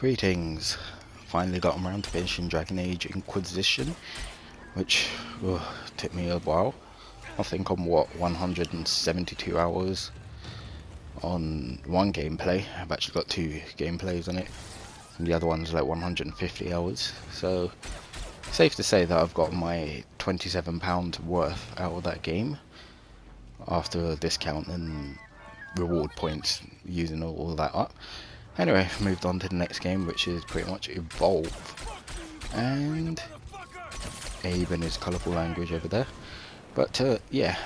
Greetings. Finally got around to finishing Dragon Age Inquisition, which took me a while. I think I'm 172 hours on one gameplay. I've actually got two gameplays on it, and the other one's like 150 hours. So safe to say that I've got my £27 worth out of that game after a discount and reward points, using all that up. Anyway, moved on to the next game, which is pretty much Evolve, and Abe and his colourful language over there. But yeah,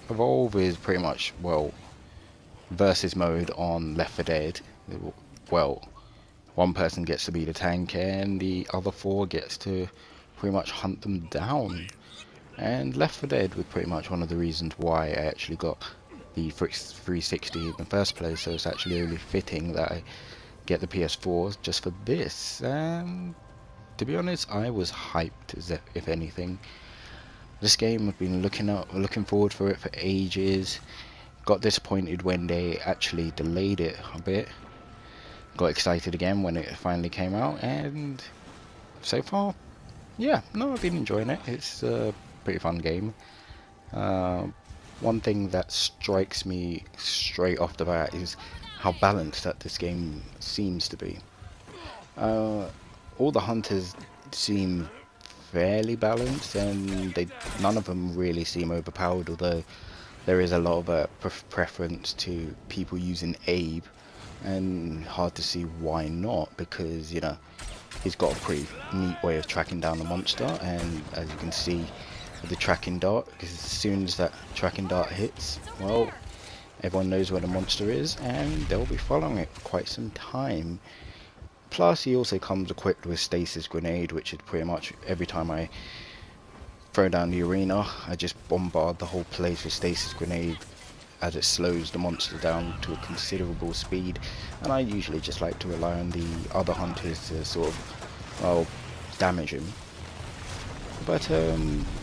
Evolve is pretty much, well, versus mode on Left 4 Dead. Well, one person gets to be the tank and the other four gets to pretty much hunt them down. And Left 4 Dead was pretty much one of the reasons why I actually got the 360 in the first place, so it's actually only fitting that I get the PS4 just for this. And to be honest, I was hyped, as if anything. This game I've been looking forward for it for ages. Got disappointed when they actually delayed it a bit. Got excited again when it finally came out, and so far, yeah, no, I've been enjoying it. It's a pretty fun game. One thing that strikes me straight off the bat is how balanced that this game seems to be. All the hunters seem fairly balanced, and none of them really seem overpowered, although there is a lot of preference to people using Abe, and hard to see why not, because, you know, he's got a pretty neat way of tracking down the monster, and as you can see with the tracking dart, because as soon as that tracking dart hits, well, everyone knows where the monster is and they'll be following it for quite some time. Plus he also comes equipped with stasis grenade, which is pretty much every time I throw down the arena, I just bombard the whole place with stasis grenade as it slows the monster down to a considerable speed, and I usually just like to rely on the other hunters to sort of, well, damage him. But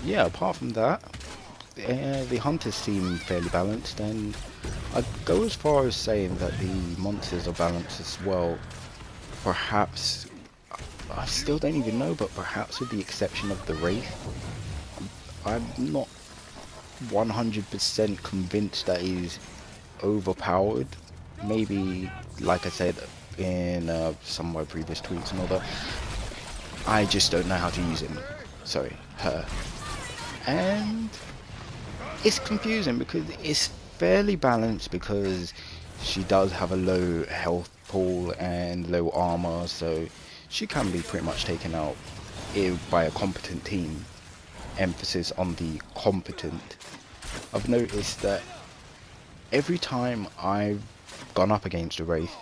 yeah, apart from that, the hunters seem fairly balanced, and I'd go as far as saying that the monsters are balanced as well. Perhaps, I still don't even know, but perhaps with the exception of the Wraith, I'm not 100% convinced that he's overpowered. Maybe, like I said in some of my previous tweets and all that, I just don't know how to use him. Sorry, her. And it's confusing because it's fairly balanced, because she does have a low health pool and low armor, so she can be pretty much taken out by a competent team. Emphasis on the competent. I've noticed that every time I've gone up against a Wraith,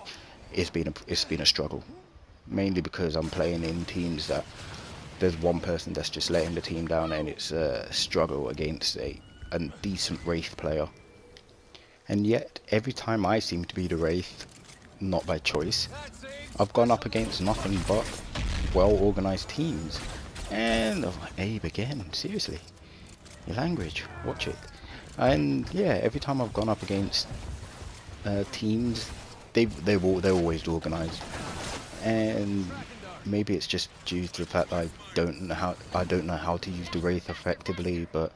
it's been a struggle, mainly because I'm playing in teams that there's one person that's just letting the team down, and it's a struggle against a decent Wraith player. And yet, every time I seem to be the Wraith, not by choice, I've gone up against nothing but well-organised teams. And Abe again, seriously, your language, watch it. And yeah, every time I've gone up against teams, they're always organised. And maybe it's just due to the fact that I don't know how to use the Wraith effectively, but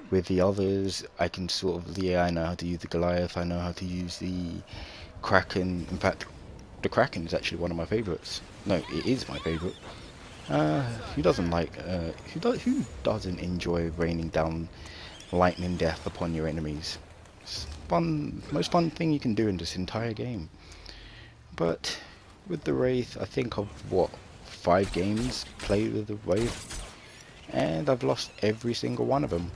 with the others I can sort of, yeah, I know how to use the Goliath, I know how to use the Kraken. In fact, the Kraken is actually one of my favourites. No, it is my favourite. Who doesn't enjoy raining down lightning death upon your enemies? It's fun, most fun thing you can do in this entire game. But with the Wraith, I think of 5 games played with the Wraith, and I've lost every single one of them.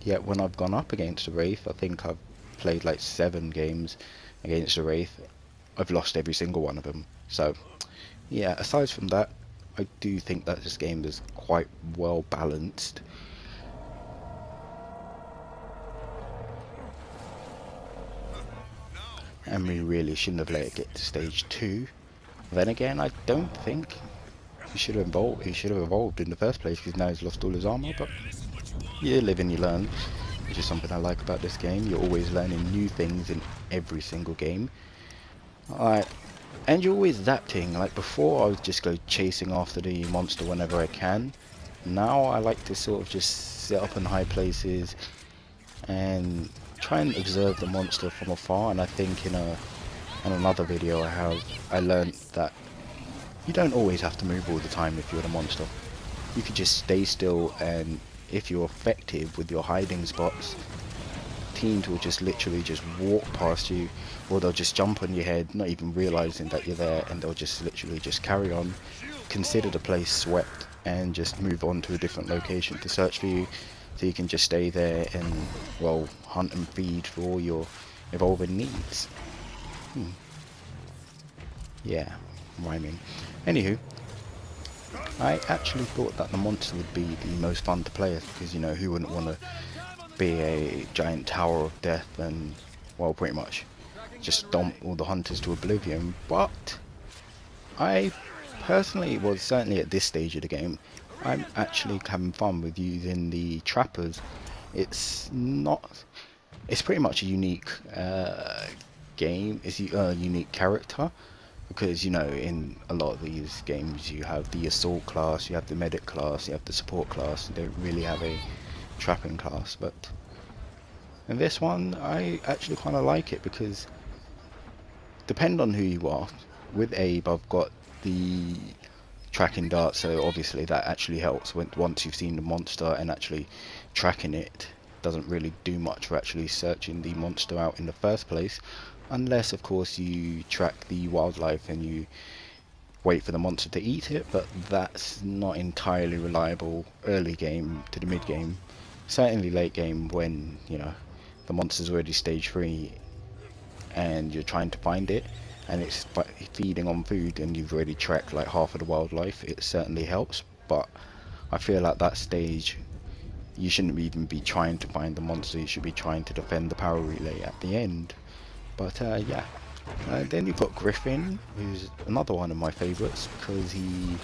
Yet when I've gone up against the Wraith, I think I've played like 7 games against the Wraith, I've lost every single one of them. So yeah, aside from that, I do think that this game is quite well balanced. And we really shouldn't have let it get to stage 2. Then again, I don't think he should have evolved in the first place, because now he's lost all his armor. But you live and you learn, which is something I like about this game. You're always learning new things in every single game. Alright, And you're always adapting. Like before, I would just go chasing after the monster whenever I can. Now I like to sort of just sit up in high places and try and observe the monster from afar. And I think in another video I learned that you don't always have to move all the time if you're the monster. You could just stay still, and if you're effective with your hiding spots, teams will just literally just walk past you, or they'll just jump on your head, not even realizing that you're there, and they'll just literally just carry on, consider the place swept, and just move on to a different location to search for you, so you can just stay there and, well, hunt and feed for all your evolving needs. Yeah, rhyming. Anywho, I actually thought that the monster would be the most fun to play as, because, you know, who wouldn't want to be a giant tower of death and, well, pretty much just stomp all the hunters to oblivion. But I personally, well, certainly at this stage of the game, I'm actually having fun with using the trappers. It's pretty much a unique game. It's a unique character, because, you know, in a lot of these games you have the assault class, you have the medic class, you have the support class. You don't really have a trapping class, but in this one I actually kind of like it, because depend on who you are. With Abe, I've got the tracking dart, so obviously that actually helps once you've seen the monster, and actually tracking it doesn't really do much for actually searching the monster out in the first place, unless of course you track the wildlife and you wait for the monster to eat it, but that's not entirely reliable early game to the mid game. Certainly late game, when, you know, the monster's already stage 3 and you're trying to find it and it's feeding on food and you've already tracked like half of the wildlife, it certainly helps. But I feel at that stage you shouldn't even be trying to find the monster, you should be trying to defend the power relay at the end. But yeah, then you've got Griffin, who's another one of my favourites, because he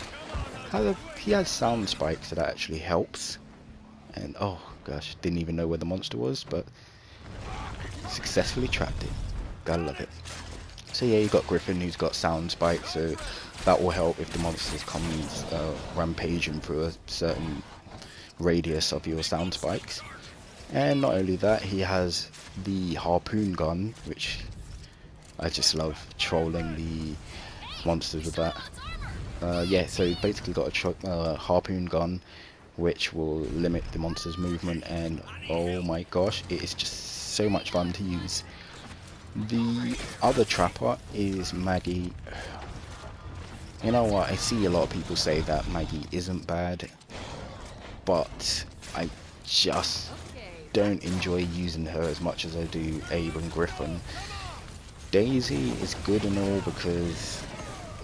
has sound spikes, so that actually helps. And oh gosh, didn't even know where the monster was, but successfully trapped it. Gotta love it. So yeah, you got Griffin, who's got sound spikes, so that will help if the monsters come rampaging through a certain radius of your sound spikes. And not only that, he has the harpoon gun, which I just love trolling the monsters with that. Yeah, so he's basically got a harpoon gun, which will limit the monster's movement, and oh my gosh, it is just so much fun to use. The other trapper is Maggie. You know what, I see a lot of people say that Maggie isn't bad, but I just don't enjoy using her as much as I do Abe and Griffin. Daisy is good and all, because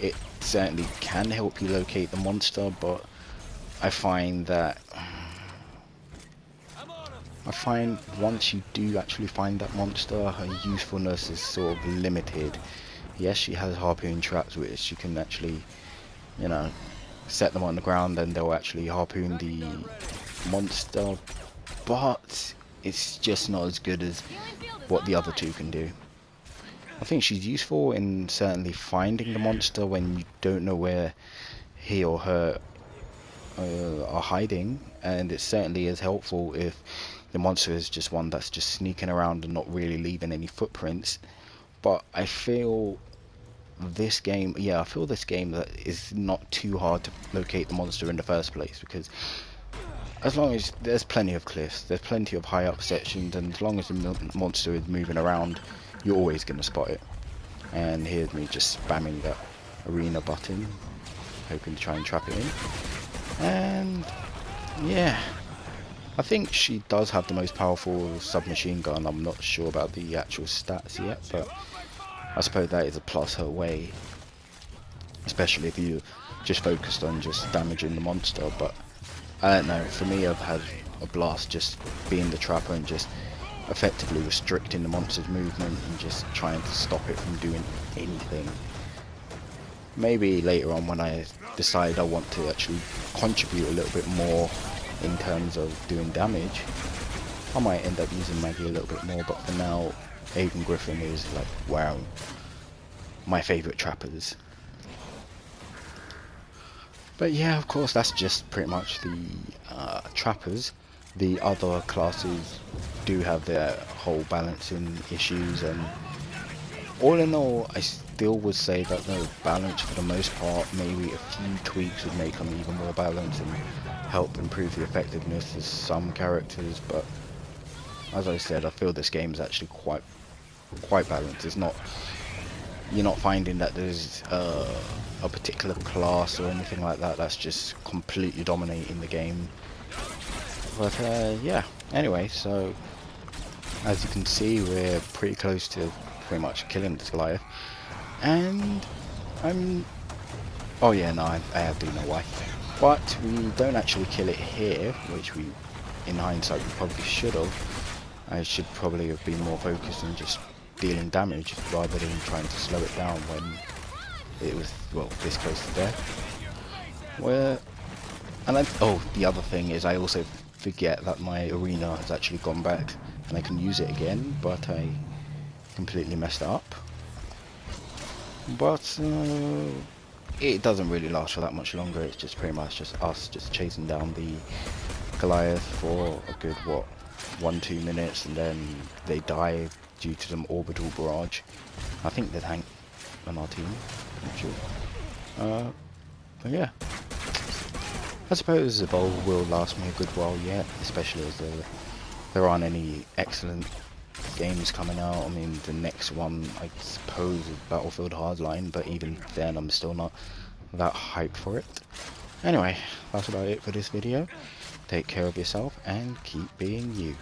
it certainly can help you locate the monster, but I find once you do actually find that monster, her usefulness is sort of limited. Yes, she has harpoon traps, which you can actually, you know, set them on the ground and they'll actually harpoon the monster, but it's just not as good as what the other two can do. I think she's useful in certainly finding the monster when you don't know where he or her are hiding, and it certainly is helpful if the monster is just one that's just sneaking around and not really leaving any footprints. But I feel this game that is not too hard to locate the monster in the first place, because as long as there's plenty of cliffs, there's plenty of high up sections, and as long as the monster is moving around, you're always going to spot it. And here's me just spamming that arena button, hoping to try and trap it in. And yeah, I think she does have the most powerful submachine gun. I'm not sure about the actual stats yet, but I suppose that is a plus her way, especially if you just focused on just damaging the monster. But I don't know, for me I've had a blast just being the trapper and just effectively restricting the monster's movement and just trying to stop it from doing anything. Maybe later on, when I decide I want to actually contribute a little bit more in terms of doing damage, I might end up using Maggie a little bit more, but for now Abe and Griffin is like, wow, my favorite trappers. But yeah, of course, that's just pretty much the trappers. The other classes do have their whole balancing issues, and all in all, I still would say that the balance for the most part, maybe a few tweaks would make them even more balanced and help improve the effectiveness of some characters. But as I said, I feel this game is actually quite balanced. It's not, you're not finding that there's a particular class or anything like that that's just completely dominating the game. But yeah, anyway, so as you can see, we're pretty close to pretty much killing this Goliath, and oh yeah, no, I do know why, but we don't actually kill it here, which we, in hindsight, we probably should have. I should probably have been more focused on just dealing damage rather than trying to slow it down when it was, well, this close to death. Oh, the other thing is I also forget that my arena has actually gone back and I can use it again, but I completely messed up. But it doesn't really last for that much longer. It's just pretty much just us just chasing down the Goliath for a good, what, 1-2 minutes, and then they die due to some orbital barrage. I think there's Hank on our team, I'm not sure. But yeah, I suppose the bowl will last me a good while yet, especially as there aren't any excellent games coming out. I mean, the next one, I suppose, is Battlefield Hardline, but even then I'm still not that hyped for it. Anyway, that's about it for this video. Take care of yourself and keep being you.